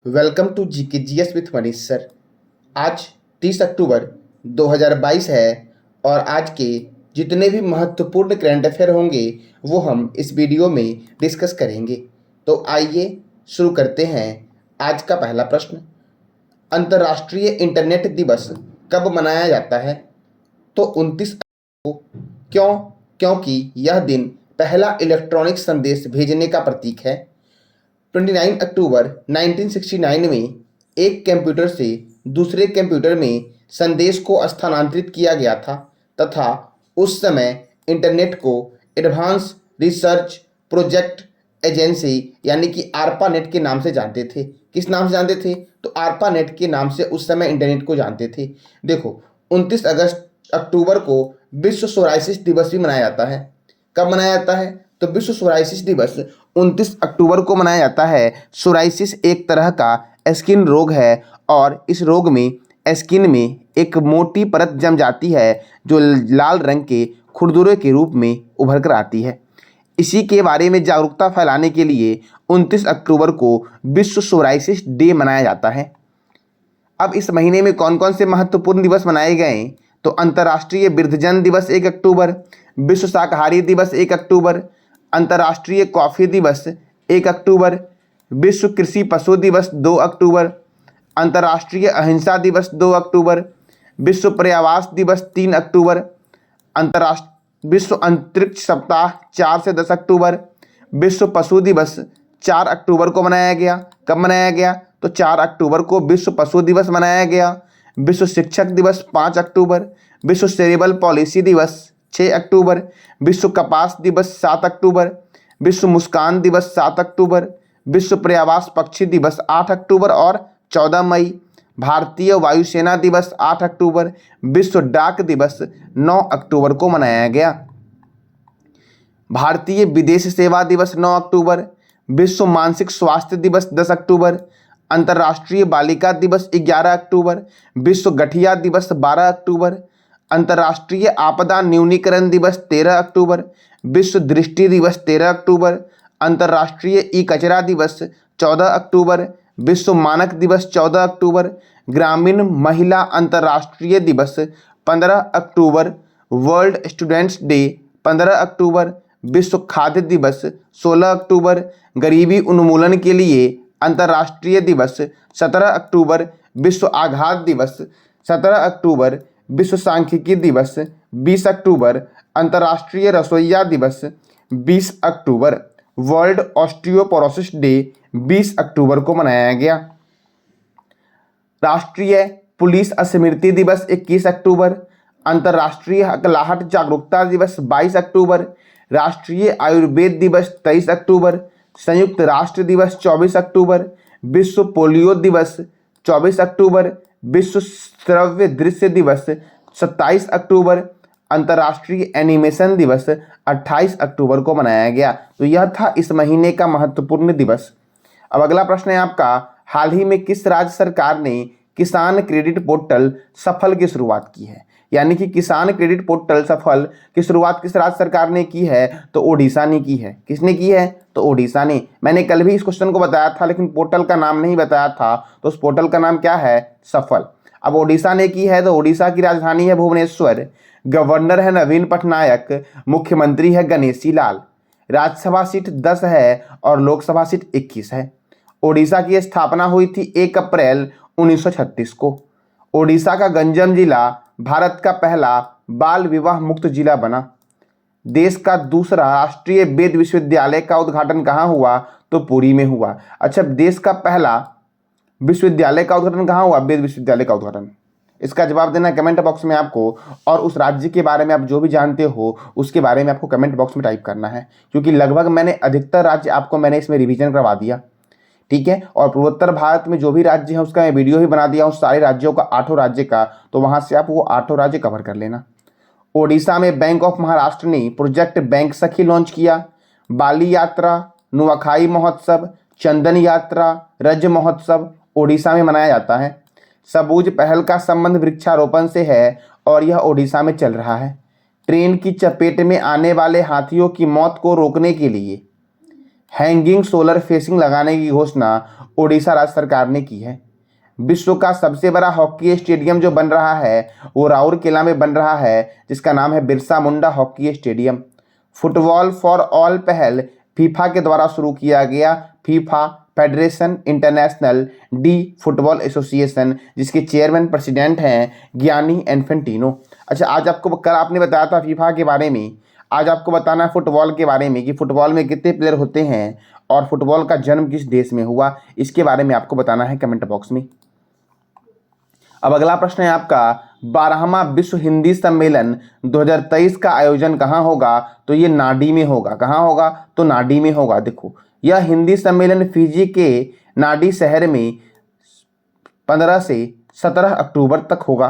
Welcome to GK GS with Manish sir. आज 30 अक्टूबर 2022 है और आज के जितने भी महत्वपूर्ण करंट अफेयर होंगे वो हम इस वीडियो में डिस्कस करेंगे। तो आइए शुरू करते हैं। आज का पहला प्रश्न, अंतर्राष्ट्रीय इंटरनेट दिवस कब मनाया जाता है? तो 29 अक्टूबर को। क्यों? क्योंकि यह दिन पहला इलेक्ट्रॉनिक संदेश भेजने का प्रतीक है। 29 अक्टूबर 1969 में एक कंप्यूटर से दूसरे कंप्यूटर में संदेश को स्थानांतरित किया गया था तथा उस समय इंटरनेट को एडवांस रिसर्च प्रोजेक्ट एजेंसी यानी कि आरपानेट के नाम से जानते थे। किस नाम से जानते थे? तो आरपानेट के नाम से उस समय इंटरनेट को जानते थे। देखो, 29 अगस्त अक्टूबर को विश्व सोराइसिस दिवस भी मनाया जाता है। कब मनाया जाता है? तो विश्व सोराइसिस दिवस 29 अक्टूबर को मनाया जाता है। सोराइसिस एक तरह का स्किन रोग है और इस रोग में स्किन में एक मोटी परत जम जाती है जो लाल रंग के खुरदुरे के रूप में उभर कर आती है। इसी के बारे में जागरूकता फैलाने के लिए 29 अक्टूबर को विश्व सोराइसिस डे मनाया जाता है। अब इस महीने में कौन कौन से महत्वपूर्ण दिवस मनाए गए? तो अंतर्राष्ट्रीय वृद्धजन दिवस 1 अक्टूबर, विश्व शाकाहारी दिवस 1 अक्टूबर, अंतर्राष्ट्रीय कॉफी दिवस 1 अक्टूबर, विश्व कृषि पशु दिवस 2 अक्टूबर, अंतर्राष्ट्रीय अहिंसा दिवस 2 अक्टूबर, विश्व पर्यावरण दिवस 3 अक्टूबर, विश्व अंतरिक्ष सप्ताह 4 से 10 अक्टूबर, विश्व पशु दिवस 4 अक्टूबर को मनाया गया। कब मनाया गया? तो 4 अक्टूबर को विश्व पशु दिवस मनाया गया। विश्व शिक्षक दिवस 5 अक्टूबर, विश्व सेरेब्रल पॉलिसी दिवस 6 अक्टूबर, विश्व कपास दिवस 7 अक्टूबर, विश्व मुस्कान दिवस 7 अक्टूबर, विश्व पर्यावरण पक्षी दिवस 8 अक्टूबर और 14 मई, भारतीय वायुसेना दिवस 8 अक्टूबर, विश्व डाक दिवस 9 अक्टूबर को मनाया गया। भारतीय विदेश सेवा दिवस 9 अक्टूबर, विश्व मानसिक स्वास्थ्य दिवस 10 अक्टूबर, अंतर्राष्ट्रीय बालिका दिवस 11 अक्टूबर, विश्व गठिया दिवस 12 अक्टूबर, अंतर्राष्ट्रीय आपदा न्यूनीकरण दिवस 13 अक्टूबर, विश्व दृष्टि दिवस 13 अक्टूबर, अंतर्राष्ट्रीय ई कचरा दिवस 14 अक्टूबर, विश्व मानक दिवस 14 अक्टूबर, ग्रामीण महिला अंतर्राष्ट्रीय दिवस 15 अक्टूबर, वर्ल्ड स्टूडेंट्स डे 15 अक्टूबर, विश्व खाद्य दिवस 16 अक्टूबर, गरीबी उन्मूलन के लिए अंतर्राष्ट्रीय दिवस 17 अक्टूबर, विश्व आघात दिवस 17 अक्टूबर, विश्व सांख्यिकी दिवस 20 अक्टूबर, अंतर्राष्ट्रीय रसोइया दिवस 20 अक्टूबर, वर्ल्ड ऑस्टियोपोरोसिस डे 20 अक्टूबर को मनाया गया। राष्ट्रीय पुलिस स्मृति दिवस 21 अक्टूबर, अंतर्राष्ट्रीय हकलाहट जागरूकता दिवस 22 अक्टूबर, राष्ट्रीय आयुर्वेद दिवस 23 अक्टूबर, संयुक्त राष्ट्र दिवस 24 अक्टूबर, विश्व पोलियो दिवस 24 अक्टूबर, विश्व श्रव्य दृश्य दिवस 27 अक्टूबर, अंतर्राष्ट्रीय एनिमेशन दिवस 28 अक्टूबर को मनाया गया। तो यह था इस महीने का महत्वपूर्ण दिवस। अब अगला प्रश्न है आपका, हाल ही में किस राज्य सरकार ने किसान क्रेडिट पोर्टल सफल की शुरुआत की है? यानी कि किसान क्रेडिट पोर्टल सफल की शुरुआत किस राज्य सरकार ने की है? तो ओडिशा ने की है। किसने की है? तो ओडिशा ने। मैंने कल भी इस क्वेश्चन को बताया था लेकिन पोर्टल का नाम नहीं बताया था, तो उस पोर्टल का नाम क्या है? सफल। अब ओडिशा ने की है तो ओडिशा की राजधानी है भुवनेश्वर, गवर्नर है नवीन पटनायक, मुख्यमंत्री है गणेशी लाल, राज्यसभा सीट 10 है और लोकसभा सीट 21 है। ओडिशा की स्थापना हुई थी 1 अप्रैल 1936 को। ओडिशा का गंजम जिला भारत का पहला बाल विवाह मुक्त जिला बना। देश का दूसरा राष्ट्रीय वेद विश्वविद्यालय का उद्घाटन कहाँ हुआ? तो पुरी में हुआ। अच्छा, देश का पहला विश्वविद्यालय का उद्घाटन कहाँ हुआ? वेद विश्वविद्यालय का उद्घाटन। इसका जवाब देना कमेंट बॉक्स में आपको, और उस राज्य के बारे में आप जो भी जानते हो उसके बारे में आपको कमेंट बॉक्स में टाइप करना है, क्योंकि लगभग मैंने अधिकतर राज्य आपको मैंने इसमें रिवीजन करवा दिया। ठीक है, और पूर्वोत्तर भारत में जो भी राज्य है उसका मैं वीडियो ही बना दिया हूँ, सारे राज्यों का, 8 राज्य का, तो वहां से आप वो 8 राज्य कवर कर लेना। ओडिशा में बैंक ऑफ महाराष्ट्र ने प्रोजेक्ट बैंक सखी लॉन्च किया। बाली यात्रा, नुआखाई महोत्सव, चंदन यात्रा, रज महोत्सव ओडिशा में मनाया जाता है। सबूज पहल का संबंध वृक्षारोपण से है और यह ओडिशा में चल रहा है। ट्रेन की चपेट में आने वाले हाथियों की मौत को रोकने के लिए हैंगिंग सोलर फेसिंग लगाने की घोषणा ओडिशा राज्य सरकार ने की है। विश्व का सबसे बड़ा हॉकी स्टेडियम जो बन रहा है वो राउरकेला में बन रहा है, जिसका नाम है Birsa Munda hockey stadium. Football for all पहल फीफा के द्वारा शुरू किया गया। FIFA federation international de football association, जिसके चेयरमैन प्रेसिडेंट हैं गियानी इन्फेंटिनो। अच्छा, आज आपको कल आपने बताया था फीफा के बारे में, आज आपको बताना है फुटबॉल के बारे में कि फुटबॉल में कितने प्लेयर होते हैं और फुटबॉल का जन्म किस देश में हुआ, इसके बारे में आपको बताना है कमेंट बॉक्स में। अब अगला प्रश्न है आपका 12वां विश्व हिंदी सम्मेलन 2023 का आयोजन कहाँ होगा? तो ये नाडी में होगा। कहाँ होगा? तो नाडी में होगा। देखो, यह हिंदी सम्मेलन फिजी के नाडी शहर में 15 से 17 अक्टूबर तक होगा।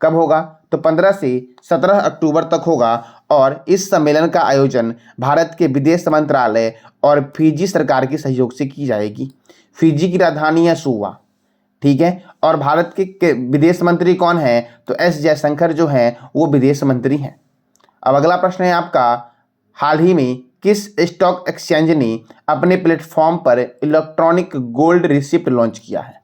कब होगा? तो 15 से 17 अक्टूबर तक होगा और इस सम्मेलन का आयोजन भारत के विदेश मंत्रालय और फिजी सरकार के सहयोग से की जाएगी। फिजी की राजधानी है सुवा, ठीक है। और भारत के विदेश मंत्री कौन है? तो एस जयशंकर जो हैं वो विदेश मंत्री हैं। अब अगला प्रश्न है आपका, हाल ही में किस स्टॉक एक्सचेंज ने अपने प्लेटफॉर्म पर इलेक्ट्रॉनिक गोल्ड रिसिप्ट लॉन्च किया है?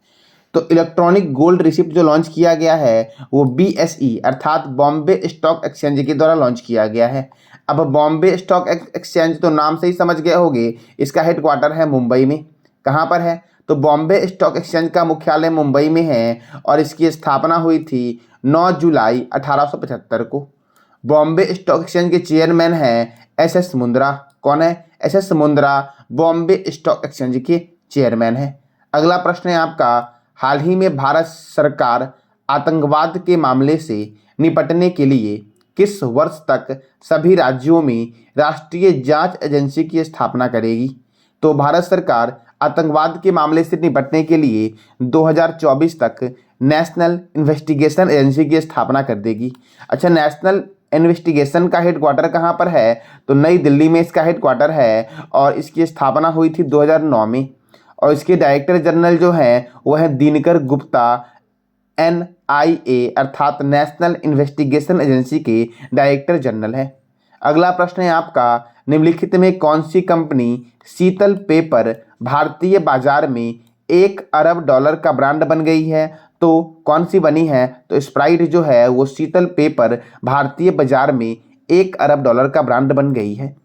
तो इलेक्ट्रॉनिक गोल्ड रिसिप्ट जो लॉन्च किया गया है वो BSE अर्थात बॉम्बे स्टॉक एक्सचेंज के द्वारा लॉन्च किया गया है। अब बॉम्बे स्टॉक एक्सचेंज तो नाम से ही समझ गए होंगे, इसका हेडक्वार्टर है मुंबई में। कहाँ पर है? तो बॉम्बे स्टॉक एक्सचेंज का मुख्यालय मुंबई में है और इसकी स्थापना हुई थी 9 जुलाई 1875 को। बॉम्बे स्टॉक एक्सचेंज के चेयरमैन हैं SS मुंद्रा। कौन है? SS Mundra Bombay stock exchange के चेयरमैन हैं। अगला प्रश्न है आपका, हाल ही में भारत सरकार आतंकवाद के मामले से निपटने के लिए किस वर्ष तक सभी राज्यों में राष्ट्रीय जांच एजेंसी की स्थापना करेगी? तो भारत सरकार आतंकवाद के मामले से निपटने के लिए 2024 तक नेशनल इन्वेस्टिगेशन एजेंसी की स्थापना कर देगी। अच्छा, नेशनल इन्वेस्टिगेशन का हेडक्वार्टर कहाँ पर है? तो नई दिल्ली में इसका हेडक्वार्टर है और इसकी स्थापना हुई थी 2009 में और इसके डायरेक्टर जनरल जो हैं वह है दिनकर गुप्ता। NIA अर्थात नेशनल इन्वेस्टिगेशन एजेंसी के डायरेक्टर जनरल हैं। अगला प्रश्न है आपका, निम्नलिखित में कौन सी कंपनी शीतल पेय पर भारतीय बाजार में $1 अरब का ब्रांड बन गई है? तो कौन सी बनी है? तो स्प्राइट जो है वो शीतल पेय पर भारतीय बाजार में $1 अरब का ब्रांड बन गई है।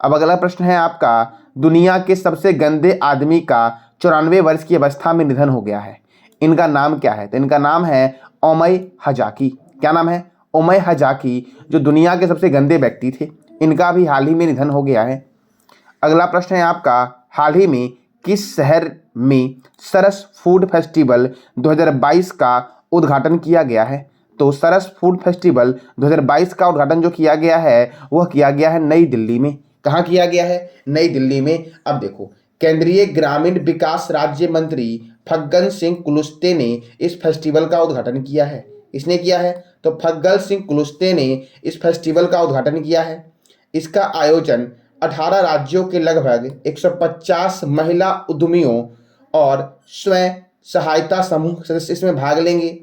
अब अगला प्रश्न है आपका, दुनिया के सबसे गंदे आदमी का 94 वर्ष की अवस्था में निधन हो गया है। इनका नाम क्या है? तो इनका नाम है ओमई हजाकी। क्या नाम है? ओमई हजाकी, जो दुनिया के सबसे गंदे व्यक्ति थे। इनका भी हाल ही में निधन हो गया है। अगला प्रश्न है आपका, हाल ही में किस शहर में सरस फूड फेस्टिवल 2022 का उद्घाटन किया गया है? तो सरस फूड फेस्टिवल 2022 का उद्घाटन जो किया गया है वह किया गया है नई दिल्ली में। कहाँ किया गया है? नई दिल्ली में। अब देखो, केंद्रीय ग्रामीण विकास राज्य मंत्री फग्गन सिंह कुलस्ते ने इस फेस्टिवल का उद्घाटन किया है। इसने किया है, तो फग्गन सिंह कुलस्ते ने इस फेस्टिवल का उद्घाटन किया है। इसका आयोजन 18 राज्यों के लगभग 150 महिला उद्यमियों और स्वयं सहायता समूह सदस्य इसमें भाग लेंगे।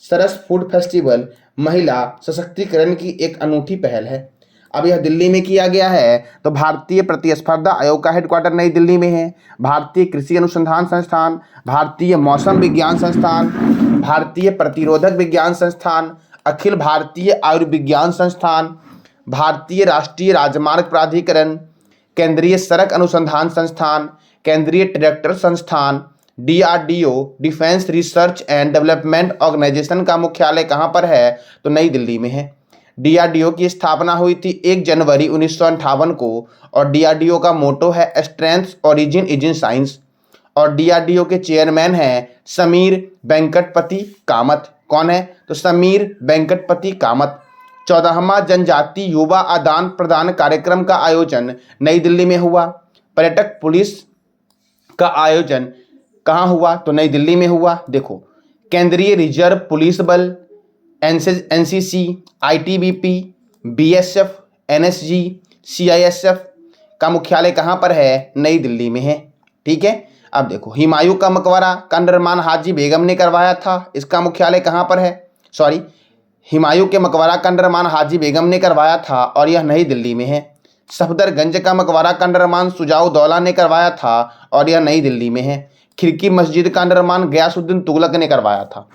सरस फूड फेस्टिवल महिला सशक्तिकरण की एक अनूठी पहल है। अब यह दिल्ली में किया गया है, तो भारतीय प्रतिस्पर्धा आयोग का हेडक्वार्टर नई दिल्ली में है। भारतीय कृषि अनुसंधान संस्थान, भारतीय मौसम विज्ञान संस्थान, भारतीय प्रतिरोधक विज्ञान संस्थान, अखिल भारतीय आयुर्विज्ञान संस्थान, भारतीय राष्ट्रीय राजमार्ग प्राधिकरण, केंद्रीय सड़क अनुसंधान संस्थान, केंद्रीय ट्रैक्टर संस्थान, DRDO defence research and development organisation का मुख्यालय कहाँ पर है? तो नई दिल्ली में है। DRDO की स्थापना हुई थी 1 जनवरी 1958 को और DRDO का मोटो है strength origin is in science और DRDO के चेयरमैन हैं समीर वेंकटपति कामत। कौन है? तो समीर वेंकटपति कामत। 14वां जनजातीय युवा आदान प्रदान कार्यक्रम का आयोजन नई दिल्ली में हुआ। पर्यटक पुलिस का आयोजन कहाँ हुआ? तो नई दिल्ली में हुआ। देखो, केंद्रीय रिजर्व पुलिस बल, NCC, ITBP, BSF, NSG, CISF का मुख्यालय कहाँ पर है? नई दिल्ली में है। ठीक है। अब देखो, हुमायूं का मकबरा का निर्माण हाजी बेगम ने करवाया था। इसका मुख्यालय कहाँ पर है? हुमायूं के मकबरा का निर्माण हाजी बेगम ने करवाया था और यह नई दिल्ली में है। सफदरगंज का मकबरा का निर्माण शुजाउद्दौला ने करवाया था और यह नई दिल्ली में है। खिड़की मस्जिद का निर्माण गयासुद्दीन तुगलक ने करवाया था।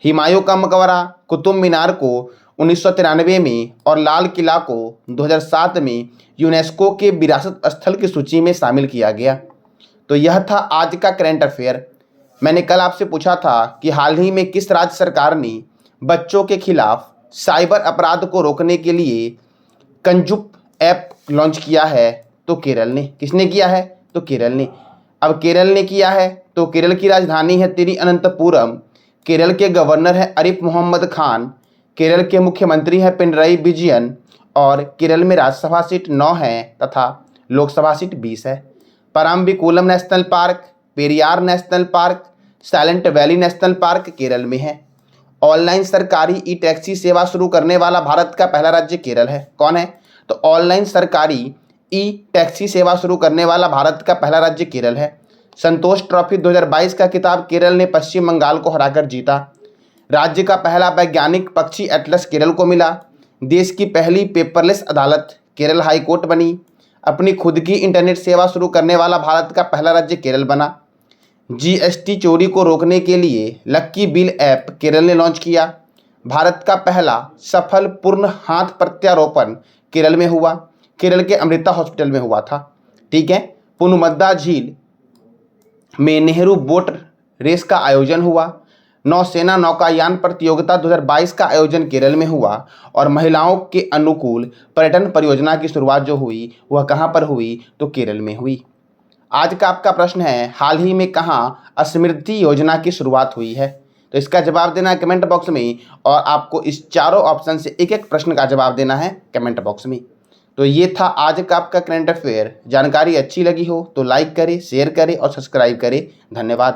हुमायूं का मकबरा कुतुब मीनार को 1993 में और लाल किला को 2007 में यूनेस्को के विरासत स्थल की सूची में शामिल किया गया। तो यह था आज का करंट अफेयर। मैंने कल आपसे पूछा था कि हाल ही में किस राज्य सरकार ने बच्चों के खिलाफ साइबर अपराध को रोकने के लिए कंजुप ऐप लॉन्च किया है। तो केरल ने। किसने किया है? तो केरल ने। अब केरल ने किया है तो केरल की राजधानी है तिरुअनंतपुरम। केरल के गवर्नर है अरिफ मोहम्मद खान। केरल के मुख्यमंत्री हैं पिनरई विजयन और केरल में राज्यसभा सीट 9 है तथा लोकसभा सीट 20 है। Parambikulam national park, Periyar national park, silent valley national park Kerala में है। ऑनलाइन सरकारी ई टैक्सी सेवा शुरू करने वाला भारत का पहला राज्य केरल है। कौन है? तो ऑनलाइन सरकारी ई टैक्सी सेवा शुरू करने वाला भारत का पहला राज्य केरल है। संतोष ट्रॉफी 2022 का खिताब केरल ने पश्चिम बंगाल को हराकर जीता। राज्य का पहला वैज्ञानिक पक्षी एटलस केरल को मिला। देश की पहली पेपरलेस अदालत केरल हाई कोर्ट बनी। अपनी खुद की इंटरनेट सेवा शुरू करने वाला भारत का पहला राज्य केरल बना। जीएसटी चोरी को रोकने के लिए लक्की बिल ऐप केरल ने लॉन्च किया। भारत का पहला सफल पूर्ण हाथ प्रत्यारोपण केरल में हुआ। केरल के अमृता हॉस्पिटल में हुआ था। ठीक है। पुनमद्दा झील में नेहरू बोट रेस का आयोजन हुआ। नौसेना नौकायान प्रतियोगिता 2022 का आयोजन केरल में हुआ और महिलाओं के अनुकूल पर्यटन परियोजना की शुरुआत जो हुई वह कहाँ पर हुई? तो केरल में हुई। आज का आपका प्रश्न है, हाल ही में कहाँ समृद्धि योजना की शुरुआत हुई है? तो इसका जवाब देना है कमेंट बॉक्स में और आपको इस चारों ऑप्शन से एक एक प्रश्न का जवाब देना है कमेंट बॉक्स में। तो ये था आज का आपका करंट अफेयर। जानकारी अच्छी लगी हो तो लाइक करें, शेयर करें और सब्सक्राइब करें। धन्यवाद।